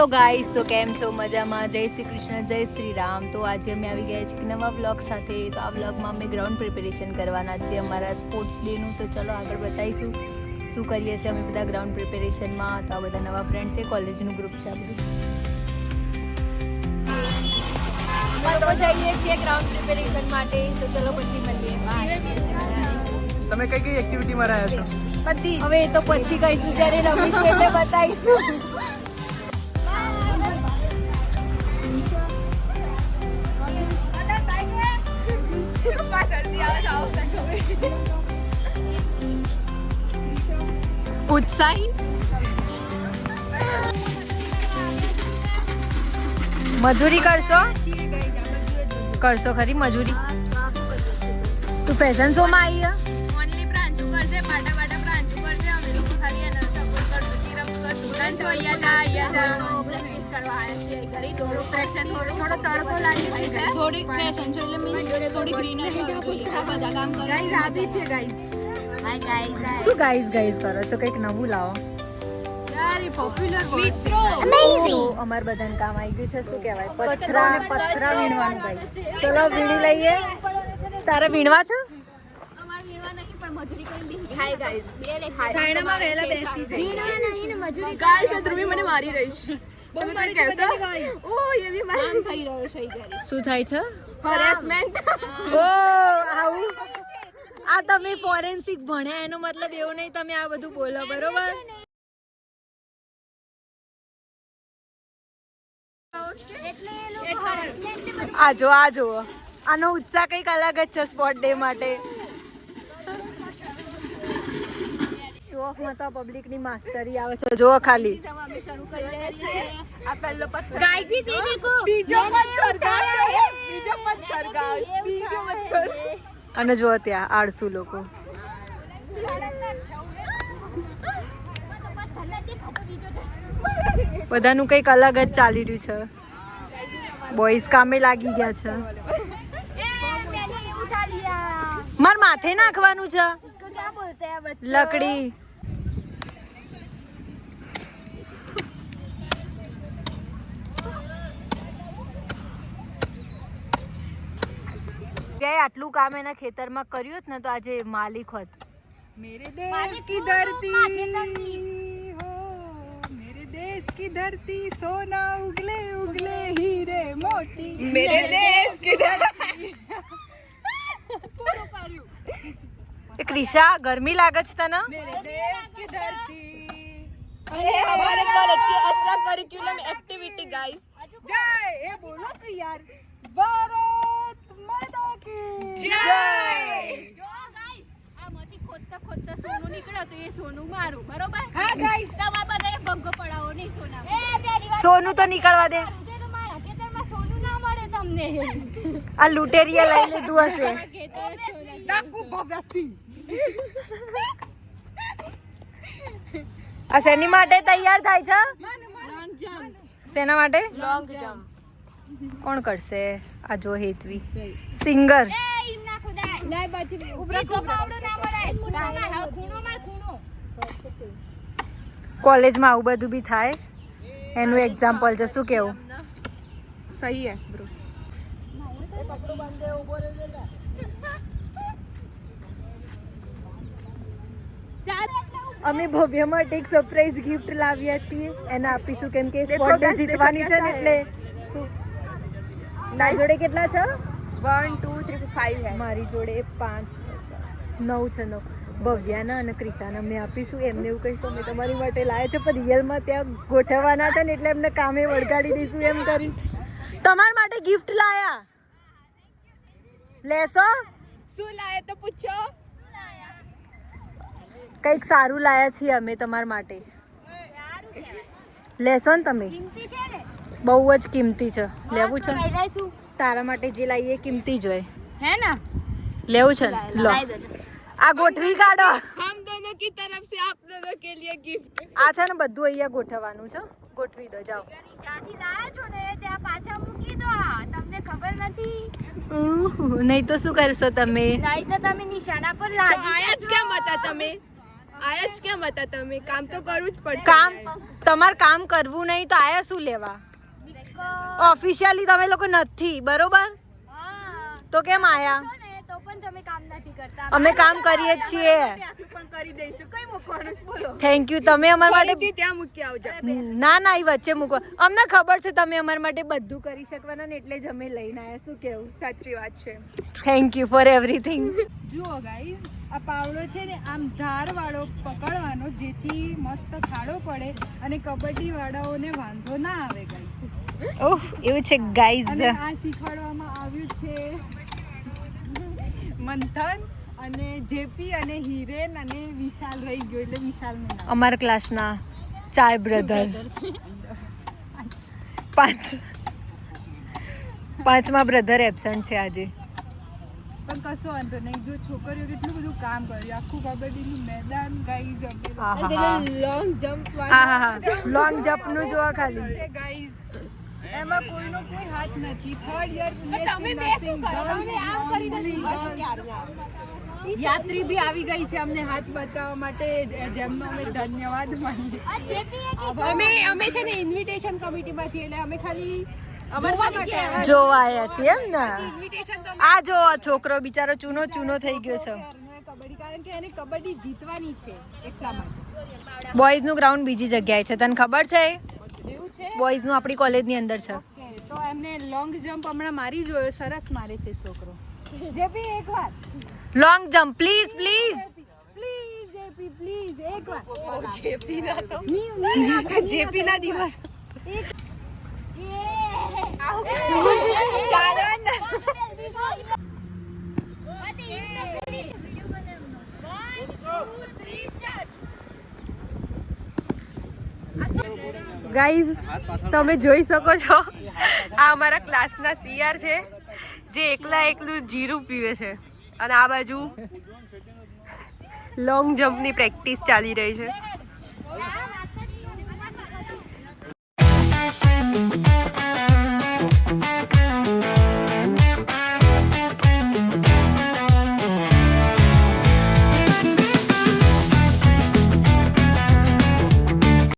તો ગાઈસ તો કેમ છો મજામાં? જય શ્રી કૃષ્ણ, જય શ્રી રામ. તો આજે અમે આવી ગયા છીએ નવા વ્લોગ સાથે. તો આ વ્લોગમાં અમે ગ્રાઉન્ડ પ્રિપેરેશન કરવાના છીએ અમારા સ્પોર્ટ્સ ડેનું. તો ચલો આગળ બતાવીશું શું કરીએ છીએ અમે બધા ગ્રાઉન્ડ પ્રિપેરેશનમાં. તો આ બધા નવા ફ્રેન્ડ છે, કોલેજનું ગ્રુપ છે આ બધું. તો જઈએ છીએ ગ્રાઉન્ડ પ્રિપેરેશન માટે. તો ચલો પછી મળીએ. તમે કઈ કઈ એક્ટિવિટીમાં રહ્યા છો? બધી. હવે એ તો પછી કહીશું જ્યારે રમીશું એટલે બતાવીશું. ઉત્સાહી મજૂરી કરશો ખરી મજૂરી? તું ફેશન શો માં આવી? ઓનલી પ્રાંજુ કરશે, પાટા પ્રાંજુ કરશે. અમે લોકો ખાલી એને સપોર્ટ કરશું, ચીરઅપ કરશું. પ્રાંજુ અહીંયા જા પ્રેક્ટિસ કરવા આવ્યા છીએ. ઘરે થોડો ફેશન થોડો તડકો લાગે છે. થોડી ફેશન છે એટલે મીન્સ થોડી ગ્રીનરી હોવી જોઈએ. આ બધા કામ કરે ગાઈસ આવી છે ગાઈસ. Hi guys. શું ગાઈસ કરો છો? કંઈક નવું લાવો. મિત્રો અમાર બધાને કામ આવી ગયું છે. શું કહેવાય? પથરા અને પથરા વીણવાનું ગાઈસ. ચલો વીણી લઈએ. તારે વીણવા છે? અમાર વીણવા નહીં પણ મજૂરી કરીને હાય ગાઈસ. ચાઇનામાં વહેલા બેસી જાય. વીણવા નહીં ને મજૂરી ગાઈસ ધ્રુવી મને મારી રહી છે. તમે કઈ કહેશો? ઓ એ બી કામ થઈ રહ્યો છે ગાઈસ. શું થાય છે? હરેસમેન્ટ. ઓ આવું આ તમે ફોરેન્સિક ભણ્યા એનો મતલબ એવું નહીં તમે આ બધું બોલો, બરોબર? આ જો આનો ઉત્સાહ કંઈક અલગ જ છે સ્પોર્ટ ડે માટે. શો ઓફમાં તો પબ્લિકની માસ્ટરી આવે છે. જો ખાલી આ પહેલો પથ્થર. गाइस ये देखो બીજો પથ્થર ગાઈસ. બીજો પથ્થર ગાઈસ. બીજો પથ્થર. અને જો ત્યાં આળસુ લોકો. બધાનું કંઈક અલગ જ ચાલી રહ્યું છે. બોયઝ કામે લાગી ગયા છે. मैंने उठा लिया. માર માથે નાખવાનું છે इसको क्या बोलते हैं बच्चे? લકડી. આટલું કામ એના ખેતરમાં કર્યું હોત ને તો આજે માલિક હોત. मेरे देश की धरती हो, मेरे देश की धरती सोना उगले उगले हीरे मोती. मेरे देश की धरती. એ ક્રિશા ગરમી લાગે છે તને? मेरे देश की धरती. ये हमारे कॉलेज की एक्स्ट्रा करिकुलम एक्टिविटी गाइस. जय ये बोलो तो यार. भारत माता की जय. જો ગાઈસ આમાંથી ખોદતા સોનું નીકળ્યો તો એ સોનું મારું, બરોબર? हाँ गाइस. તમારા બધાએ ભંગો પડાવો નહીં સોના. સોનું તો નીકળવા દે. મારા ખેતરમાં સોનું ના મળે તમને. આ લૂંટેરિયા લઈ લીધું હશે. डाकू भव्य सिंह. આ શેની માટે તૈયાર થાય છે? Long jump. શેના માટે? Long jump. કોણ કરશે? આ જો હેતવી સિંગર. એ ઈમ ના ખુદાય. લે બચી ઉભરા પાવડો ના મળે. ખૂણો માર ખૂણો. કોલેજમાં આવું બધું બી થાય એનું એક્ઝામ્પલ છે. શું કેવું? सही है ब्रो. અમે ભવ્ય માટે એક સરપ્રાઈઝ ગિફ્ટ લાવ્યા છીએ. એને આપીશું કેમ કે સ્પોર્ટ ડે જીતવાની છે ને એટલે. તારી જોડે કેટલા છે? 1 2 3 4 5 है. મારી જોડે 5 9 છે. 9 ભવ્યાના અને ક્રિશાને અમે આપીશું. એમને એવું કહીશું અમે તમારી માટે લાવ્યા છે પણ રિયલમાં ત્યાં ગોઠવવાના છે ને એટલે એમને કામે વળગાડી દઈશું એમ કરી. તમારા માટે ગિફ્ટ લાયા. લેશો? શું લાયે તો પૂછો. કંઈક સારું લાયા છીએ અમે તમારા માટે. લેશો ને તમે? કિંમતી છે ને? બહુ જ કિંમતી છે. લેવું છે? લઈ લઈશું. તારા માટે જે લાવીએ કિંમતી જ હોય. હે ને? લેવું છે ને? લો આ ગોઠવી કાઢો. हम दोनों की तरफ से आप दोनों के लिए गिफ्ट. આ છે ને બધું અહીંયા ગોઠવવાનું છે. ગોઠવી દો જાઓ. જ્યાંથી લાયા છો ને ત્યાં પાછા મૂકી દો. તમને ખબર નથી? નહીં તો શું કરશો તમે? નહીં તો તમે નિશાના પર तो લાગી आया क्या मता तमे. આયા જ કેમ હતા તમે? કામ તો કરવું જ પડશે. કામ તમારે કામ કરવું નહીં તો આયા શું લેવા? ઓફિશિયલી તમે લોકો નથી બરોબર, તો કેમ આયા? અમે કામ કરીએ જ છીએ. પણ કરી દઈશું. કઈ મૂકવાનું છે બોલો? Thank you. તમે અમારા માટે ફરીથી ત્યાં મૂકી આવજો. ના ના એ વચ્ચે મૂકો. અમને ખબર છે તમે અમારા માટે બધું કરી શકવાના ને એટલે જ અમે લઈને આવ્યા. શું કેવું? સાચી વાત છે. Thank you for everything. જુઓ ગાઈઝ, આ પાવડો છે ને આમ ધારવાળો પકડવાનો જેથી મસ્ત ખાડો પડે અને કબડ્ડી વાળાઓને વાંધો ના આવે ગાઈઝ. ઓહ એવું છે ગાઈઝ. અને આ શીખવાડવામાં આવ્યું છે મંથન અને જેપી અને હિરેન અને વિશાલ રહી ગયો એટલે વિશાલનું નામ. અમારા ક્લાસના 4 બ્રધર, 5મા બ્રધર એબસન્ટ છે આજે. પણ કશો વાંધો નહીં, જો છોકરીઓ કેટલું બધું કામ કર્યું, આખું કબડ્ડીનું મેદાન ગાઈઝ અમે લોંગ જમ્પ હા લોંગ જમ્પ નું જોવા ખાલી. છે ગાઈઝ. એમાં કોઈનો કોઈ હાથ નથી. 3rd યર તમે બે શું કરો? તમે આમ કરીને જ ઊભા છો ક્યારના. યાત્રી બી આવી ગઈ છે અમને હાથ બતાવવા માટે, જેમનો અમે ધન્યવાદ માનીએ. અમે છે ને ઇન્વિટેશન કમિટીમાં છીએ એટલે અમે ખાલી જોવા આવ્યા છીએ એમ ને. ઇન્વિટેશન તો આ જો આ છોકરો બિચારો ચૂનો થઈ ગયો છે. કબડ્ડી કારણ કે એને કબડ્ડી જીતવાની છે એટલા માટે. બોયઝ નું ગ્રાઉન્ડ બીજી જગ્યાએ છે, તને ખબર છે? એવું છે. બોયઝ નું આપણી કોલેજની અંદર છે. ઓકે, તો એમને લોંગ જમ્પ હમણાં મારી જોયો, સરસ મારે છે છોકરો. જેપી એકવાર long jump please please JP please એકવાર. જેપી ના તો જેપી ના દિવસ ગાઈઝ તમે જોઈ શકો છો આ અમારા ક્લાસના સીઆર છે જે એકલું જીરું પીવે છે અને આ બાજુ લોંગ જમ્પની પ્રેક્ટિસ ચાલી રહી છે.